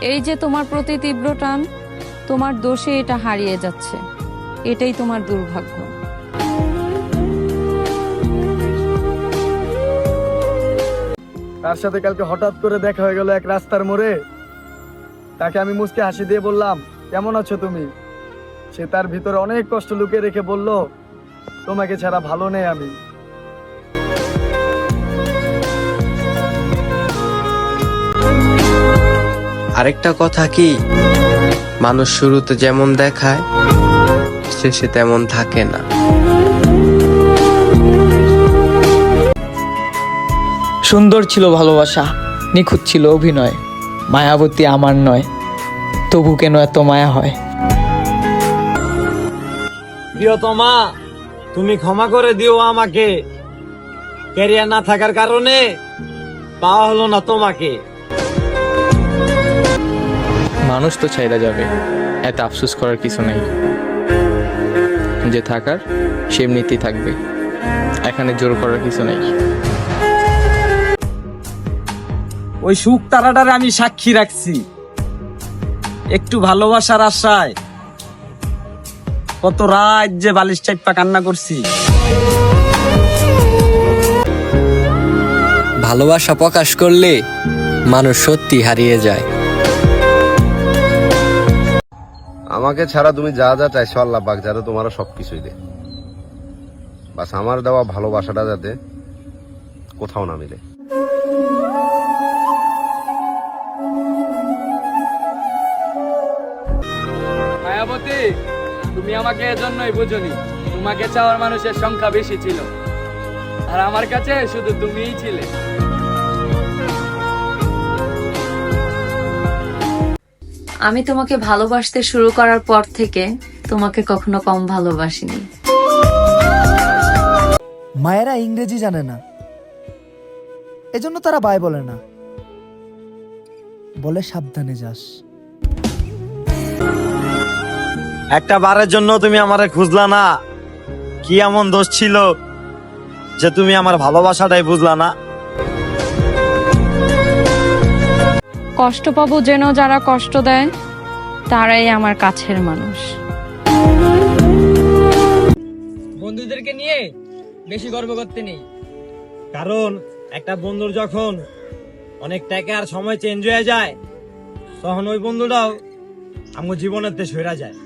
এই যে তোমার প্রতি তীব্র টান, তোমার দোষে এটা হারিয়ে যাচ্ছে। এটাই তোমার দুর্ভাগ্য। তার সাথে কালকে হঠাৎ করে দেখা হয়ে গেল এক রাস্তার মোড়ে। তাকে আমি মুচকে হাসি দিয়ে বললাম, কেমন আছো তুমি? সে তার ভিতরে অনেক কষ্ট লুকিয়ে রেখে বলল, তোমাকে ছাড়া ভালো নেই আমি। আরেকটা কথা কি, মানুষ শুরুতে যেমন দেখায় শেষে তেমন থাকে না। সুন্দর ছিল ভালোবাসা, নিখুঁত ছিল অভিনয়, মায়াবতী আমার নয়, তবু কেন এত মায়া হয়। প্রিয়তমা, তুমি ক্ষমা করে দিও আমাকে। ক্যারিয়ার না থাকার কারণে পাওয়া হলো না তোমাকে। মানুষ তো ছাইড়া যাবে, এত আফসোস করার কিছু নেই। যে থাকার সে এমনিতেই থাকবে, এখানে জোর করার কিছু নেই। ওই সুখ তারাটারে আমি সাক্ষী রাখছি, একটু ভালোবাসার আশায় কত রাত যে বালিশ চাইপা কান্না করছি। ভালোবাসা প্রকাশ করলে মানুষ সত্যি হারিয়ে যায়। আমাকে ছাড়া তুমি যা যা চাইছো আল্লাহ পাক যাতে তোমার সবকিছুই দে, বাস আমার দেওয়া ভালোবাসাটা যাতে কোথাও না মিলে। মায়াবতী, তুমি আমাকে এজন্যই বুঝনি। তোমাকে চাওয়ার মানুষের সংখ্যা বেশি ছিল, আর আমার কাছে শুধু তুমিই ছিলে। আমি তোমাকে ভালোবাসতে শুরু করার পর থেকে তোমাকে কখনো কম ভালোবাসিনি। মায়েরা ইংরেজি জানে না, এজন্য তারা বাই বলে না, বলে সাবধানে যাস। একটা বারের জন্য তুমি আমারে খুঁজলা না? কি এমন দোষ ছিল যে তুমি আমার ভালোবাসাটাই বুঝলা না? কষ্ট পাবো যেন যারা কষ্ট দেয়, তারাই আমার কাছের মানুষ। বন্ধুদেরকে নিয়ে বেশি গর্ব করতে নেই, কারণ একটা বন্ধুর যখন অনেক টাকা আর সময় চেঞ্জ হয়ে যায়, তখন ওই বন্ধুটাও আমার জীবনের দেশ হয়ে যায়।